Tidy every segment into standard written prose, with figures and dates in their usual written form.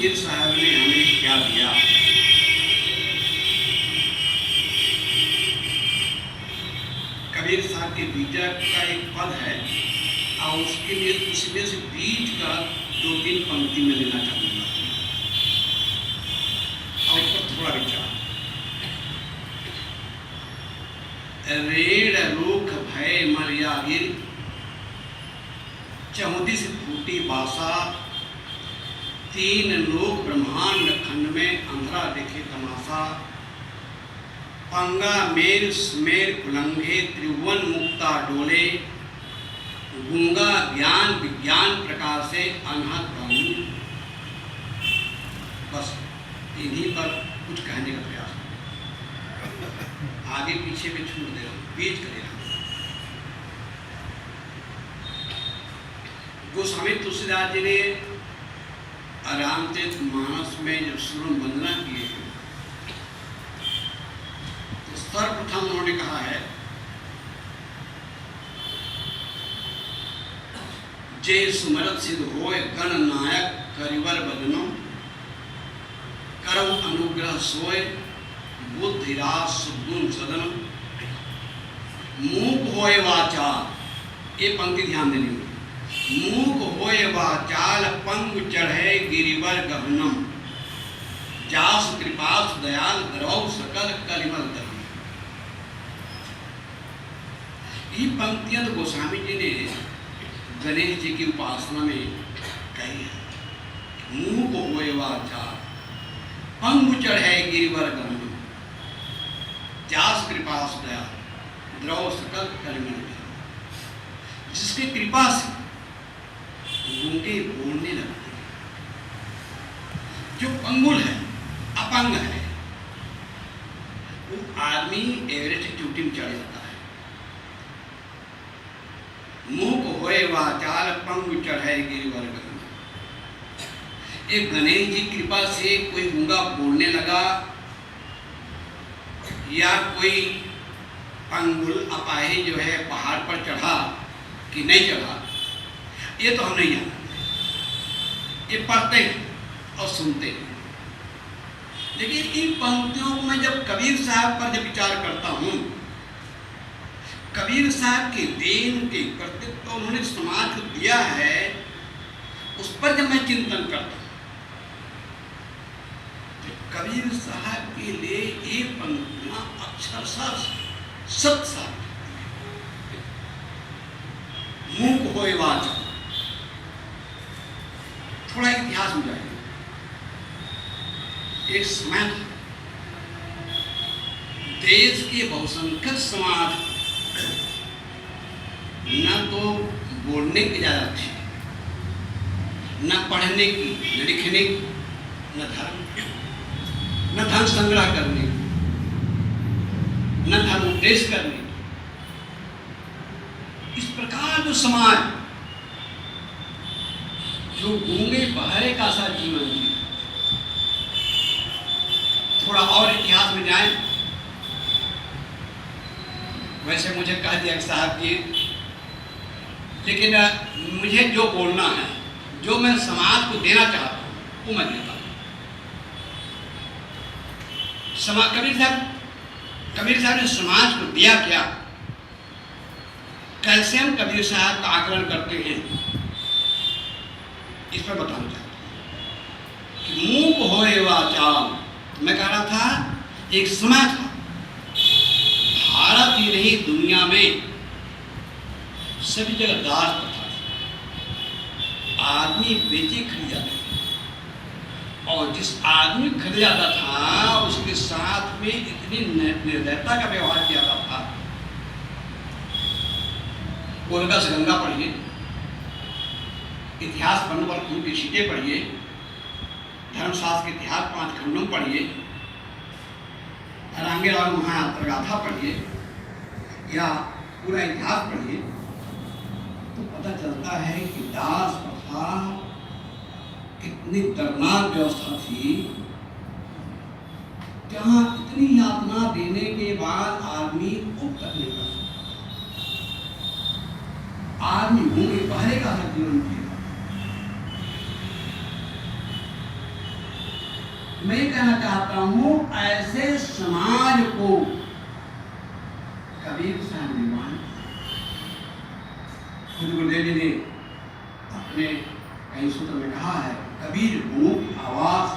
कबीर साहब ने हमें क्या दिया। कबीर साहब के बीजा का एक पद है और उसके लिए उसमें से बीज का 2-3 पंक्ति में लेना चाहूँगा और इस पर थोड़ा विचार। रेड़ रूख भय मर्यागिर, चौदिस फूटी बासा, 3 लोक ब्रह्मांड खंड में अंधरा देखे तमाशा, पंगा मेर स्मेर कुलंगे त्रिभुवन मुक्ता डोले, गूंगा ज्ञान विज्ञान प्रकार से अनहद बानी। बस इन्हीं पर कुछ कहने का प्रयास, आगे पीछे में छूट दे रहा हूँ, बीच कर दे रहा हूँ। गोस्वामी तुलसीदास जी ने रामचरित मानस में जब सूर्य वंदना किए तो सर्वप्रथम उन्होंने कहा है, जय सुमरत सिद्ध होय गण नायक करिवर बदनम, करम अनुग्रह सोय बुद्धिराज सुगुण सदन, मूक होय वाचाल। ये पंक्ति ध्यान देनी होगी। मूक होय वाचाल पंग चढ़े गिरिवर गहनम, जास कृपास दयाल द्रव सकल कलिमल धर्म। ये पंक्तियां तो गोस्वामी जी ने गणेश जी की उपासना में कही है। मूक होय वाचाल पंग चढ़े गिरिवर गहनम, जास कृपास दयाल द्रव सकल कलिमल धर्म। जिसकी कृपा से गूंगे बोलने लगते हैं, जो पंगुल है अपंग है वो आदमी एवरेस्ट चोटी में चढ़ जाता है। मूक होए वाचाल पंग चढ़े गिरिवर गहन। एक गणेश जी कृपा से कोई गूंगा बोलने लगा या कोई पंगुल अपाही जो है पहाड़ पर चढ़ा कि नहीं चढ़ा, ये तो हम नहीं जानते। ये पढ़ते हैं और सुनते हैं। लेकिन इन पंक्तियों को मैं जब कबीर साहब पर जब विचार करता हूँ, कबीर साहब के देन के कर्तव्य उन्होंने समाज को दिया है, उस पर जब मैं चिंतन करता हूँ तो कबीर साहब के लिए ये पंक्तियां अक्षरशः सत्य साबित। मूक होए वाचा, थोड़ा इतिहास में जाएंगे। एक समय देश के बहुसंख्यक समाज न तो बोलने की इजाजत थी, न पढ़ने की, न लिखने की, न धन संग्रह करने की, न धर्म उपदेश करने की। इस प्रकार जो समाज जो गूंगे बहरे का सा जीवन जी। थोड़ा और इतिहास में जाएं। वैसे मुझे कह दिया साहब जी, लेकिन मुझे जो बोलना है, जो मैं समाज को देना चाहता हूं वो मैं देता हूं। कबीर साहब ने समाज को दिया क्या, कैसे हम कबीर साहब का आकलन करते हैं, इस पर बताना चाहता हूं कि मूक होए वाचाल। मैं कह रहा था एक समय था, भारत ही नहीं दुनिया में सभी जगह दास प्रथा थी। आदमी बेचे खरीद जाते थे और जिस आदमी खरीद जाता था उसके साथ में इतनी निर्दयता का व्यवहार किया जाता था। गोलका से गंगा पढ़िए, इतिहास पढ़ने पर उनकी सीटें पढ़िए, धर्मशास्त्र के इतिहास 5 खंडों पढ़िए, रांगे राव महागाथा पढ़िए या पूरा इतिहास पढ़िए तो पता चलता है कि दास प्रथा कितनी दर्दनाक व्यवस्था थी। जहां इतनी यातना देने के बाद आदमी खूब करने का, आदमी होंगे बहरे का जीवन जिएगा। मैं ये कहना चाहता हूं ऐसे समाज को कबीर साहब निर्माण खुद गुरुदेव जी ने अपने कई सूत्र में कहा है, कबीर गुणों की आवाज।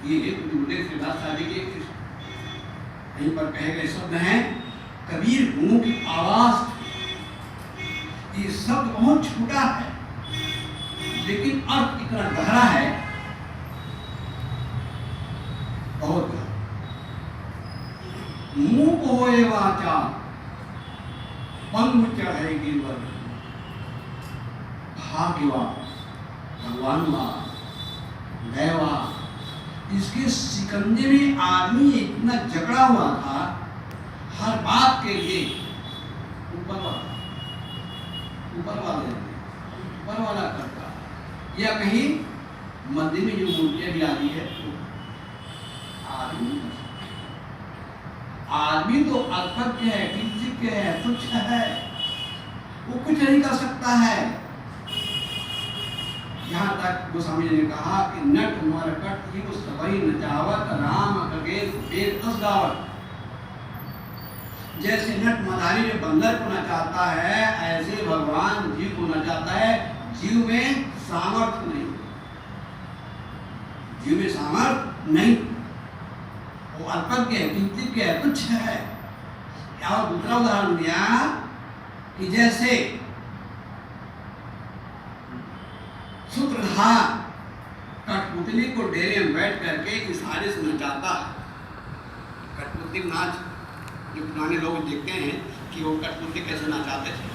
ये गुरुदेव श्रीदास साहब जी के कहीं पर कहे गए शब्द हैं, कबीर गुणों की आवाज। ये शब्द बहुत छोटा है लेकिन अर्थ इतना गहरा है, बहुत गहरा। मुंह होए वाचा पंग चढ़े गिरवर, भाग्यवान भगवानवान दैवा। इसके शिकंजे में आदमी इतना जकड़ा हुआ था हर बात के लिए। ऊपर वाला करता, या कहीं मंदिर में जो मूर्तियां भी आती है आदमी तो अल्पज्ञ है, किंचित है, तुच्छ है, वो कुछ नहीं कर सकता है। यहाँ तक गोस्वामी जी ने कहा कि नट मरकट ही उस सबई नचावत राम खगेल वेद तस गावत। जैसे नट मदारी में बंदर को नचाता है, ऐसे भगवान जीव को नचाता है। जीव में सामर्थ्य नहीं, जीव में सामर्थ्य नहीं, वो अल्पज्ञ है, किंचित है, तुच्छ है। और दूसरा उदाहरण दिया कि जैसे सूत्रधार कठपुतली को डेरे में बैठ करके इशारे से नचाता है। कठपुतली नाच जो पुराने लोग देखते हैं कि वो कठपुतली कैसे नचाते थे।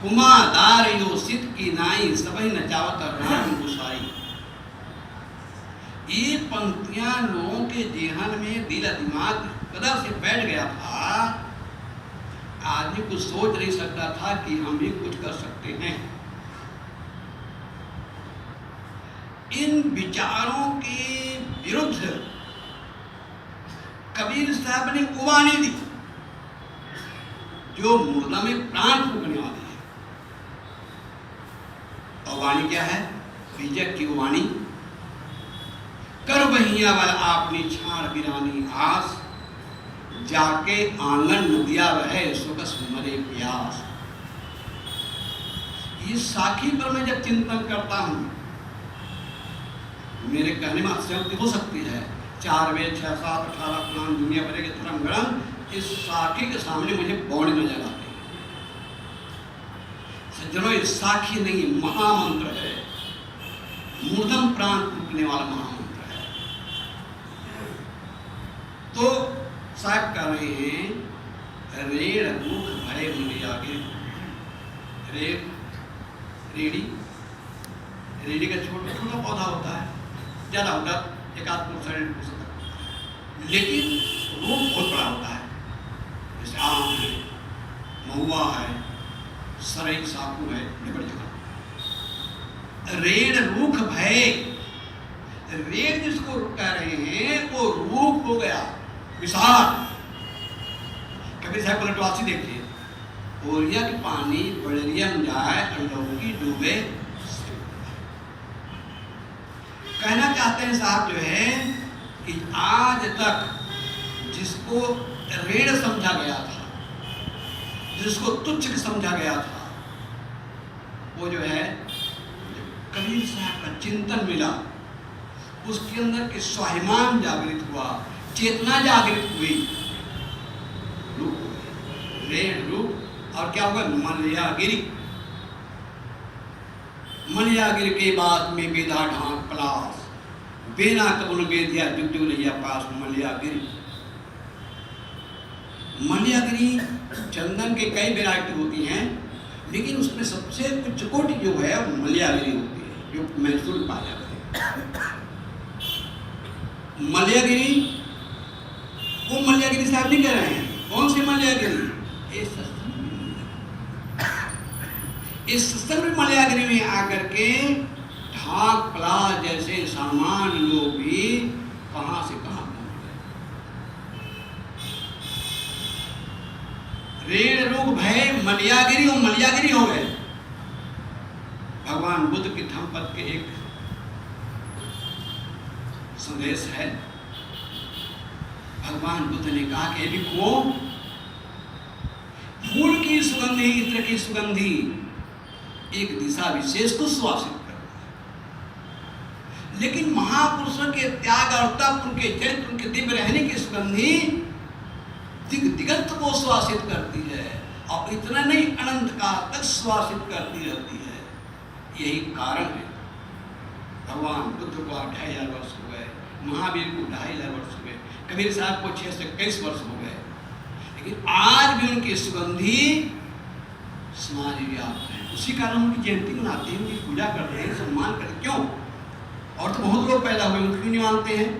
कुमादार यो सित की नाई सबही नचावत राम गुसाई। ये पंक्तियां लोगों के जेहन में दिल दिमाग कदर से बैठ गया था। आदमी कुछ सोच नहीं सकता था कि हम भी कुछ कर सकते हैं। इन विचारों के विरुद्ध कबीर साहब ने वाणी दी जो मुर्दा में प्राण फूकने वाली है। और वाणी क्या है? बीजक की वाणी। कर बहिया वाला आपनी छाड़ बिरानी आस, जाके आंगन नदिया रहे सुकस मरे प्यास। ये साखी पर मैं जब चिंतन करता हूं, मेरे कहने में अतिशयोक्ति हो सकती है। 4 वेद 6 7 18 पुराण दुनिया भर के धर्म ग्रंथ इस साखी के सामने मुझे बौने नजर आते हैं। सज्जनों, ये साखी नहीं, महामंत्र है, मूर्धम प्राण फूकने वाला महामंत्र है। तो साहब कह रहे हैं, रेड़ मुख भय मुनिया के। रेड़ी का छोटा छोटा पौधा होता है, ज्यादा होता है 1-2 लेकिन रूप बहुत बड़ा होता है। जैसे आम है, महुआ है, सरई साकू है, बड़ी जगह। रेड़ रूख भय, रेड़ जिसको कह रहे हैं वो रूप हो गया विशाल। कबीर साहब पलटवासी देखिए, ओरिया के पानी बड़रिया में जाए और लौकी डूबे। कहना चाहते हैं साहब जो है कि आज तक जिसको रेड़ समझा गया था, जिसको तुच्छ समझा गया था, वो जो है कबीर साहब का चिंतन मिला, उसके अंदर के स्वाभिमान जागृत हुआ, चेतना जागृत हुई, रेड़ रूप। और क्या होगा? मलयागिरी। मलयागिरी के बाद में बेदा ढांक पलास, बेना कबुल बेदिया जुग लिया पास। मलयागिरी, मलयागिरी चंदन के कई वैरायटी होती हैं, लेकिन उसमें सबसे उच्च कोटि जो है वो मलयागिरी होती है, जो मैसूर पाया जाता है। मलयागिरी, वो मलयागिरी साहब नहीं कह रहे हैं। कौन सी मलयागिरी? इस सत्संग में मलयागिरी में आकर के ढाक पलास जैसे सामान लोग भी कहां से कहां पहुंच गए। रेड़ रूप भय मलयागिरी और मलयागिरी हो गए। भगवान बुद्ध के धम्मपद के एक संदेश है। भगवान बुद्ध ने कहा कि भिक्षुओं, फूल की सुगंधी, इत्र की सुगंधी एक दिशा विशेष को सुवासित करती है, लेकिन महापुरुषों के त्याग और तप, उनके चरित्र, उनके दिव्य रहने की सुगंधी दिगंत को सुवासित करती है, और इतना नहीं अनंत काल तक सुवासित करती रहती है। यही कारण है भगवान बुद्ध को 2500 वर्ष हो गए, महावीर को 2500 वर्ष हो गए, कबीर साहब को 621 वर्ष हो गए, लेकिन आज भी उनकी सुगंधी समाज व्याप्त है। उसी कारण उनकी जयंती मनाते हैं, उनकी पूजा करते हैं, सम्मान करते हैं। क्यों? और तो बहुत लोग पैदा हुए, उनको क्यों नहीं मानते हैं?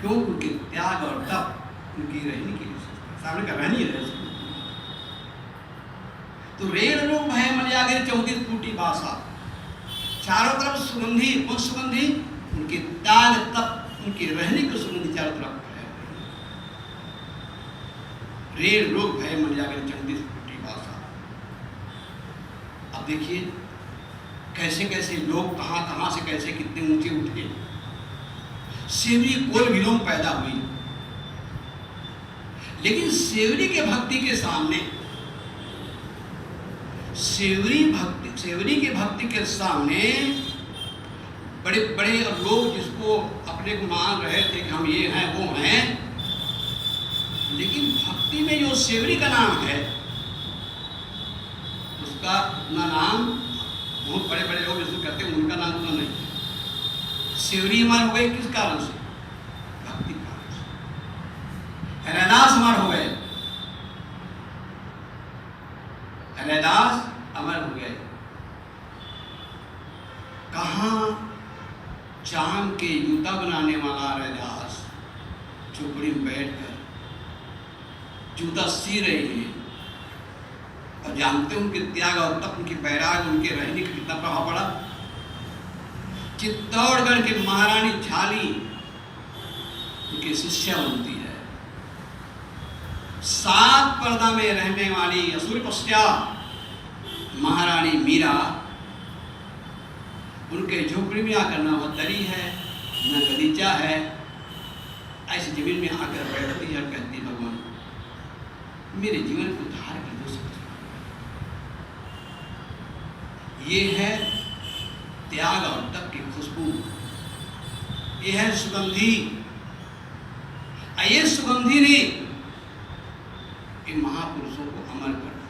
क्यों? उनके त्याग और तप, उनकी रहने के लिए सामने का रहनी है। तो रेण लोग भय मल्यागिरी 34 फूटी भाषा, चारों तरफ सुगंधी, कौन सुगंधी? उनके त्याग तप, उनके रहने की सुगंधी चारों तरफ है। रेण लोग भय मल्यागिरी 34 फूटी भाषा। अब देखिए कैसे कैसे लोग कहां कहां से कैसे कितने ऊंचे उठे। सेवरी कोल विलोम पैदा हुई, लेकिन सेवरी के भक्ति के सामने, सेवरी के भक्ति के सामने बड़े बड़े और लोग जिसको अपने को मान रहे थे कि हम ये हैं वो हैं, लेकिन भक्ति में जो सेवरी का नाम है उसका उतना नाम, बहुत बड़े बड़े लोग जिसको कहते हैं उनका नाम उतना नहीं। सेवरी हमारे हो गए किस कारण से? भक्ति कारण से। रैदास अमर हो गए, रैदास अमर हो गए। कहाँ? चांद के जूता बनाने वाला रैदास झोपड़ी में बैठकर जूता सी रहे हैं, और जानते हैं उनके त्याग और तप, उनके बैराग, उनके रहने का कितना प्रभाव पड़ा। चित्तौड़गढ़ के महारानी झाली उनकी शिष्या बनती है। 7 पर्दा में रहने वाली असुर पश्चा महारानी मीरा उनके झोपड़ी में आकर न वह दरी है न गलीचा है, ऐसी जमीन में आकर बैठती है और कहती, भगवान मेरे जीवन को उद्धार कर दो। ये है त्याग और तप की खुशबू, ये है सुगंधी। ये सुगंधी ने इन महापुरुषों को अमर कर दिया।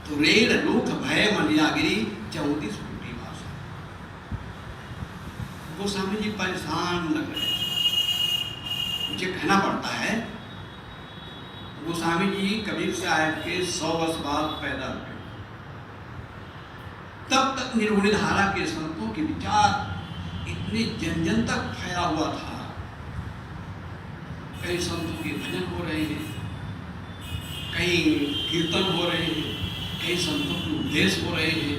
तो रेण रूख भय मल्यागिरी 34 फूटी भाषा। गोस्वामी जी परेशान लग रहे हैं, मुझे कहना पड़ता है। गोस्वामी जी कबीर साहब के 100 वर्ष बाद पैदा हुए। तब तक निर्गुण धारा के संतों के विचार इतने जन जन तक फैला हुआ था। कई संतों के भजन हो रहे हैं, कई कीर्तन हो रहे हैं, कई संतों के उपदेश हो रहे हैं।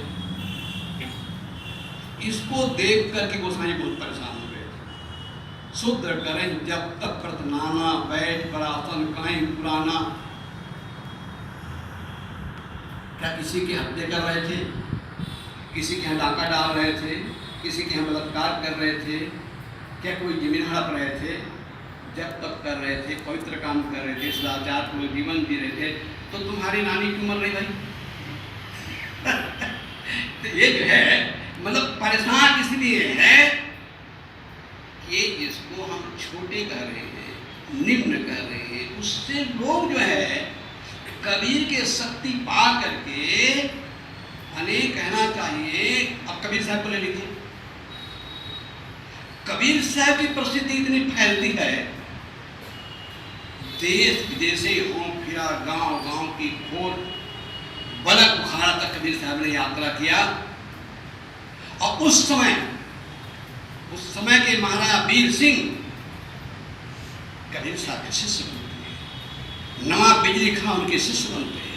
इसको देख करके गोस्वामी बहुत परेशान हो गए थे। शुद्ध करें जब तक करत नाना, बैठ पर आसन कहीं पुराना। क्या किसी की हत्या कर रहे थे? किसी के यहाँ डाका डाल रहे थे? किसी के यहाँ बलात्कार कर रहे थे? क्या कोई जमीन हड़प रहे थे? जब तक कर रहे थे, पवित्र काम कर रहे थे, सदाचार पूर्ण जीवन जी रहे थे, तो तुम्हारी नानी क्यों मर रही भाई? तो ये जो है मतलब परेशान इसलिए है कि जिसको हम छोटे कर रहे हैं, निम्न कर रहे हैं, उससे लोग जो है कबीर के शक्ति पा करके अनेक कहना चाहिए। अब कबीर साहब को ले लीजिए, कबीर साहब की प्रसिद्धि इतनी फैलती है, देश विदेशे हो फिरा, गांव गांव की खोर बलक बुखारा तक कबीर साहब ने यात्रा किया। और उस समय के महाराजा वीर सिंह कबीर साहब के शिष्य बनते हैं, नवाब बिजली खां उनके शिष्य बनते हैं।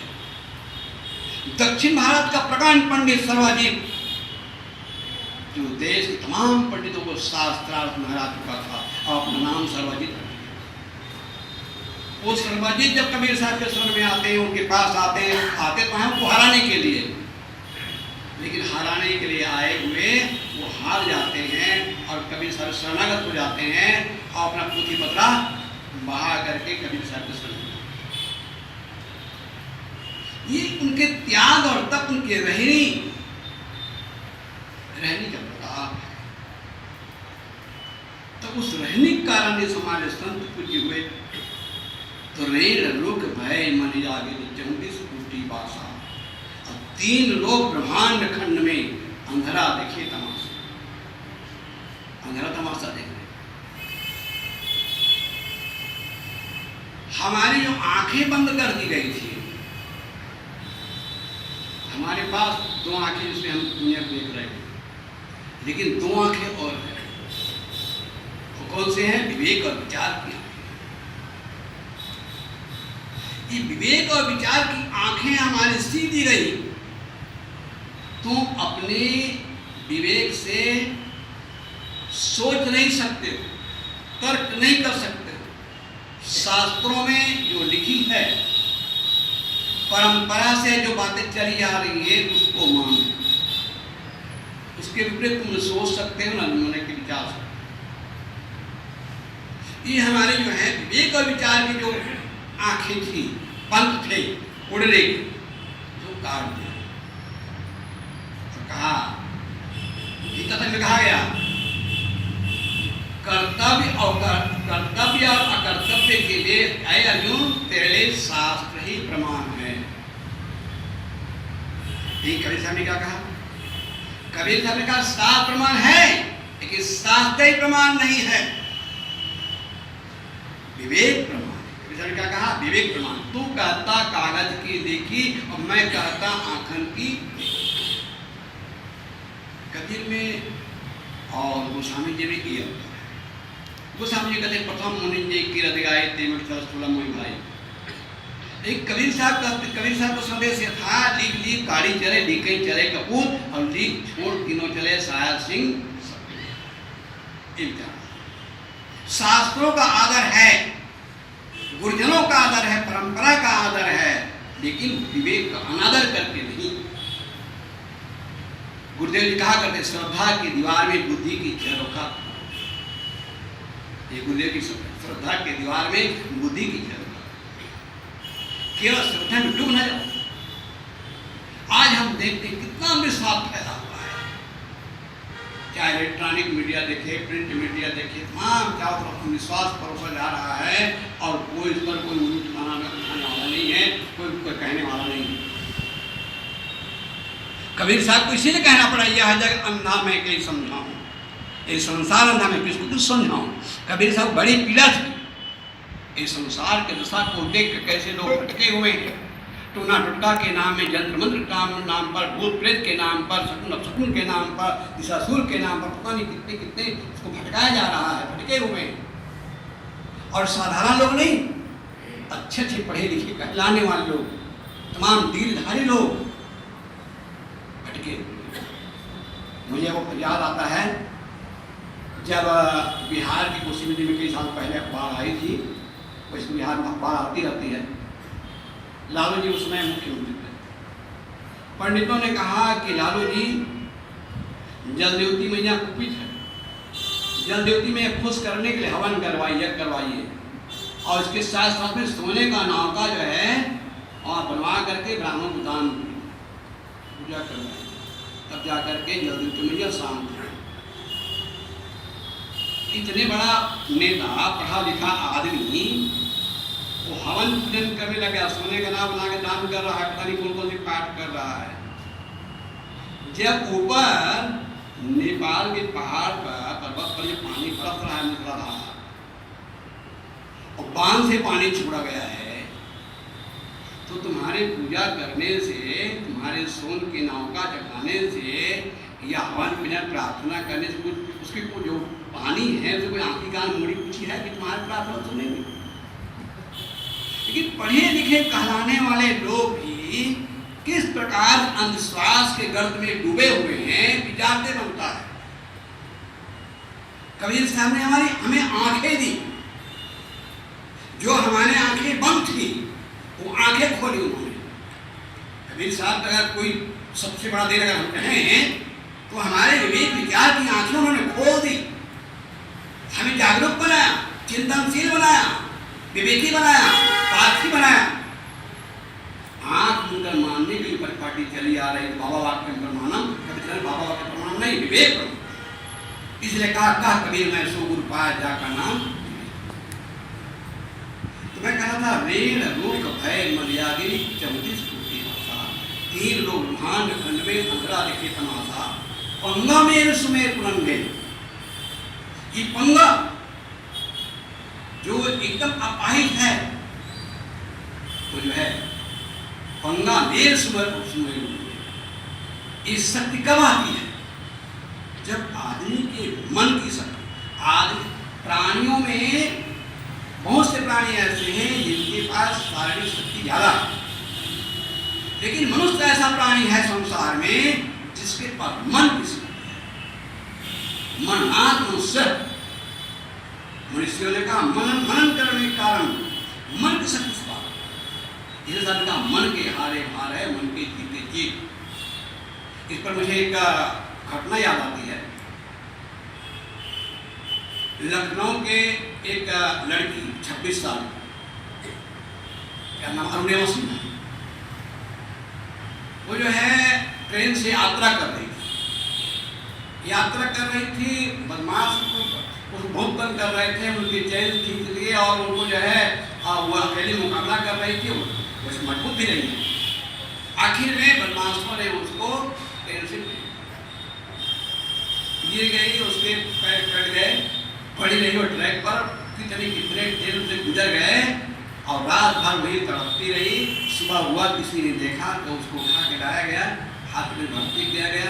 दक्षिण भारत का प्रकांड पंडित सर्वाजीत, जो देश के तमाम पंडितों को शास्त्रार्थ महरा चुका था, और अपना नाम सर्वाजीत रख दिया। वो सर्वाजीत जब कबीर साहब के शरण में आते हैं, उनके पास आते तो हैं उनको हराने के लिए, लेकिन हराने के लिए आए हुए वो हार जाते हैं और कबीर साहब शरणागत हो जाते हैं और अपना पोथी पत्रा बहा करके कबीर साहब के शरण। ये उनके त्याग और तप, उनके रहनी का प्रताप है। तो उस रहने के कारण इस हमारे संत पूज्य हुए। तो रेण लोक भय मन जागे 34 भाषा। अब 3 लोग ब्रह्मांड खंड में अंधेरा देखे तमाशा, अंधेरा तमाशा देख रहे। हमारी जो आंखें बंद कर दी गई थी, हमारे पास 2 आंखें जिसमें हम दुनिया को देख रहे हैं, लेकिन 2 आंखें और हैं। वो कौन से हैं? विवेक और विचार की आंखें। ये विवेक और विचार की आंखें हमारी सी दी गई, तुम अपने विवेक से सोच नहीं सकते हो, तर्क नहीं कर सकते हो। शास्त्रों में जो लिखी है, परंपरा से जो बातें चली आ रही है, उसको मानो। उसके विपरीत तुम सोच सकते हो ना, होने के विचार सकते। ये हमारे जो है विवेक और विचार की जो आंखें थी, पंख थे उड़ने के, जो काट दिया। तो कहा, गीता में कहा गया, कर्तव्य और अकर्तव्य के लिए ऐ अर्जुन तेरे शास्त्र ही प्रमाण है। यही कबीर साहब ने क्या कहा? कबीर साहब ने कहा शास्त्र प्रमाण है, लेकिन शास्त्र ही प्रमाण नहीं है, विवेक प्रमाण। कबीर साहब ने क्या कहा? विवेक प्रमाण। तू कहता कागज की देखी और मैं कहता आंखन की देखी। कबीर में और गोस्वामी जी में ये होता है। गोस्वामी जी कहते प्रथम मुनि जी की हृदय तेमर सरस्वला मोहि भाई। एक कबीर साहब को संदेश ये था, लीक लीक गाड़ी चले, लीकें चले कपूर और लीक छोड़ तीनों चले साया सिंह। शास्त्रों का आदर है, गुरुजनों का आदर है, परंपरा का आदर है, लेकिन विवेक का अनादर करके नहीं। गुरुदेव जी कहा करते श्रद्धा की दीवार में बुद्धि की झरोखा। ये गुरुदेव की श्रद्धा के दीवार में बुद्धि की झरोखा। केवल श्रद्धा में डूब न जाओ। आज हम देखते हैं कितना विश्वास फैला हुआ है, चाहे इलेक्ट्रॉनिक मीडिया देखे, प्रिंट मीडिया देखे, तमाम चारों तरफ विश्वास परोसा जा रहा है और कोई इस पर कोई उठाने वाला नहीं है, कोई कहने वाला नहीं है। कबीर साहब को इसीलिए कहना पड़ा, यह जग अंधा मैं कहीं समझाऊं, ये संसार अंधा मैं किसको कुछ समझाऊं। कबीर साहब बड़ी पीड़ा थी, इस संसार के दशा को देख कर कैसे लोग भटके हुए हैं। टूना टुटका के नाम में, जंत्र मंत्र के नाम पर, भूत प्रेत के नाम पर, शकुन के नाम पर, दिशासुर के नाम पर, पता नहीं कितने कितने उसको भटकाया जा रहा है, भटके हुए हैं। और साधारण लोग नहीं, अच्छे अच्छे पढ़े लिखे कहलाने वाले लोग, तमाम दीर्घधारी लोग भटके। मुझे वो याद आता है जब बिहार की कोसी नदी में कई साल पहले बाढ़ आई थी, वैसे बिहार में बाढ़ आती रहती है। लालू जी उस समय मुख्यमंत्री थे। पंडितों ने कहा कि लालू जी जलदेवती मैया कुपित है, जलदेवती में खुश करने के लिए हवन करवाइए और इसके साथ साथ में सोने का नौका जो है और बनवा करके ब्राह्मणों को दान पूजा करवाइए, तब जा करके जलदेवती मैया शांत है। इतने बड़ा नेता, पढ़ा लिखा आदमी वो हवन पूजन करने लगा, सोने का नाम बना के दान कर रहा है, पता नहीं कौन कौन सी पाठ कर रहा है। जब ऊपर नेपाल के पहाड़ पर पर्वत पर जो पानी बरस रहा है, निकल रहा है और बांध से पानी छोड़ा गया है, तो तुम्हारे पूजा करने से, तुम्हारे सोन की नौका चढ़ाने से या हवन पूजन प्रार्थना करने से कुछ उसकी जो पानी है तो कोई आंखी कान मुड़ी पूछी है कि तुम्हारे प्रार्थना सुनेंगे। लेकिन पढ़े लिखे कहलाने वाले लोग भी किस प्रकार अंधविश्वास के गर्त में डूबे हुए हैं, विचारते बनता है। कबीर साहब ने हमें आंखें दी, जो हमारे आंखें बंद थी वो आंखें खोली उन्होंने। कबीर साहब अगर कोई सबसे बड़ा देर अगर हम कहें तो हमारे विवेक विचार की आंखें उन्होंने खोल दी। चिंतनशील बनाया, विवेकी बनाया, पार्थी बनाया। आंख मुंकर मानने के लिए परिपाटी चली आ रही, बाबा वाक्य प्रमाणम, कभी बाबा वाक्य प्रमाण नहीं, विवेक प्रमाण। इसलिए कहा कबीर मैं सो गुरु पाया जाका नाम। तो मैं कहा था ऋण रोग भय मर्यादी चौतीस कोटि भाषा, तीन लोग ब्रह्मांड खंड में अंतरा देखे तमाशा, पंगा मेर सुमेर पुरंगे। ये पंगा जो एकदम अपाहिज है, वो जो है पंगा मेर सुमेर, इस शक्ति कब आती है? जब आदमी के मन की शक्ति, आदमी प्राणियों में बहुत से प्राणी ऐसे हैं जिनके पास शारीरिक शक्ति ज्यादा है, लेकिन मनुष्य ऐसा प्राणी है संसार में जिसके पास मन की शक्ति है। मननाथ मनुष्य, मनुष्यों ने कहा मनन करने के कारण मन की शक्ति से पार। इस का मन के हारे हार है, मन के जीते जीत। इस पर मुझे एक घटना याद आती है। लखनऊ के एक लड़की 26 साल, क्या नाम, अरुणिमा सिन्हा, वो जो है ट्रेन से यात्रा कर रही थी। बदमाश उसको बहुत तंग कर रहे थे, उनकी चैन खींच लिए और उनको जो है वो अकेले मुकाबला कर रही थी, वो मजबूत भी नहीं है। आखिर में बदमाशों ने उसको ट्रेन से गिर गई, उसके पैर कट गए, पड़ी रही वो ट्रैक पर, कितने देर से गुजर गए और रात भर वही तड़पती रही। सुबह हुआ, किसी ने देखा तो उसको उठा के लाया गया, हाथ में भर्ती किया गया।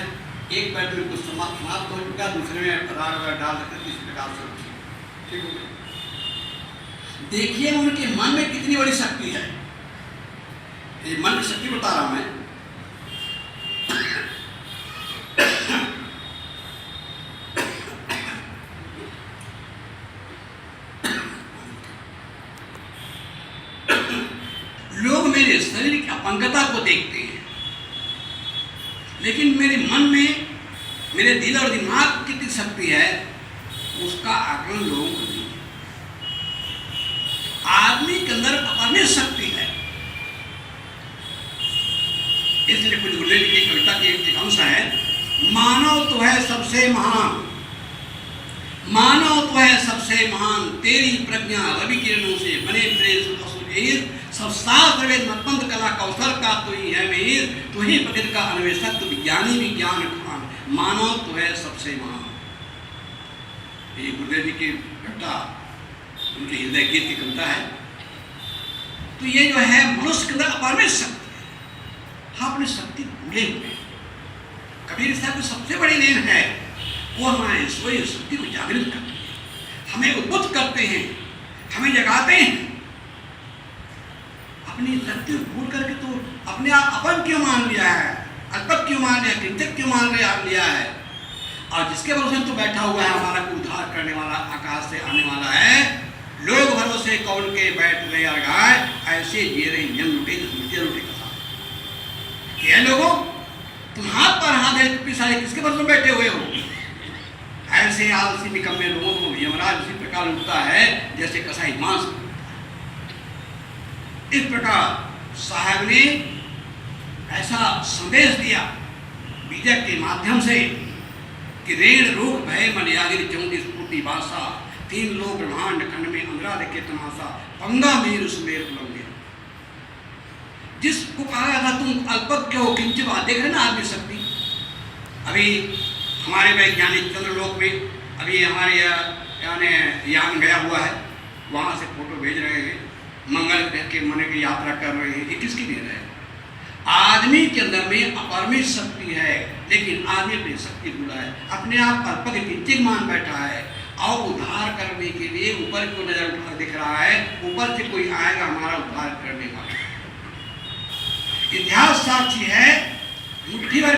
एक पैर में कुछ समाप्त हो चुका, दूसरे में राड वगैरह डाल देकर किसी प्रकार से ठीक हो गया। देखिए उनके मन में कितनी बड़ी शक्ति है। ये मन की शक्ति बता रहा हूं मैं। लोग मेरे शरीर की अपंगता को देखते हैं, लेकिन मेरे मन में, मेरे दिल और दिमाग की कितनी शक्ति है उसका आकलन लोगों को नहीं है। आदमी के अंदर अपरिमित शक्ति है। इसलिए कुछ गुरुदेव की कविता की एक अंश है, मानव तो है सबसे महान, मानव तो है सबसे महान, तेरी प्रज्ञा रवि किरणों से बने प्रेस सब शास्त्र वेद मतबंध कला कौशल का तू ही है मीर, तू ही प्रकृति का अन्वेषक, तू विज्ञानी विज्ञान खान, मानव तो है सबसे महान। ये गुरुदेव जी की घटना, उनके हृदय गीत की कविता है। तो ये जो है मनुष्य के अंदर अपरिमित शक्ति है। हाँ, अपनी शक्ति भूले हुए। कबीर साहब की सबसे बड़ी देन है वो हमारे ईश्वरीय शक्ति को जागृत करते हैं, हमें उद्बुद्ध करते हैं, हमें जगाते हैं। अपनी शक्ति भूल करके तो अपने आप अपन क्यों मान लिया है, अल्पत क्यों मान लिया, किंचित क्यों मान लिया है। और जिसके भरोसे तो बैठा हुआ है, हमारा को उद्धार करने वाला, आकाश से आने वाला है। लोग भरोसे कौन के बैठ रहे गाय, ऐसे जी रहे जन लुटे लुटे कसा। ये लोगों, तुम हाथ पर हाथ है पिछाड़े किसके भरोसे बैठे हुए हो? ऐसे आलसी निकम्मे लोगों को यमराज उसी प्रकार लुटता है जैसे कसाई मांस। इस प्रकार साहब ने ऐसा संदेश दिया बीजक के माध्यम से कि ऋण रोग भय मर्यादी 34 कोटि भाषा, तीन लोग ब्रह्मांड खंड में अंधरा देखे तमाशा, पंगा मेर सुमेर पुलंगे। जिसको कहा गया था तुम अल्पज्ञ हो, किंचित देख रहे ना आदमी शक्ति। अभी हमारे वैज्ञानिक चंद्रलोक में अभी हमारे यान गया हुआ है, वहाँ से फोटो भेज रहे हैं, मंगल ग्रह के मन की यात्रा कर रहे हैं। ये किसकी देन है? आदमी के अंदर में अपरिमित शक्ति है, लेकिन आदमी अपनी शक्ति भूला है, अपने आप अल्पज्ञ किंचित मान बैठा है। और उद्धार करने के लिए ऊपर को नजर उठा दिख रहा है, ऊपर से कोई आएगा हमारा उद्धार करने वाला। इतिहास साक्षी है, मुट्ठी भर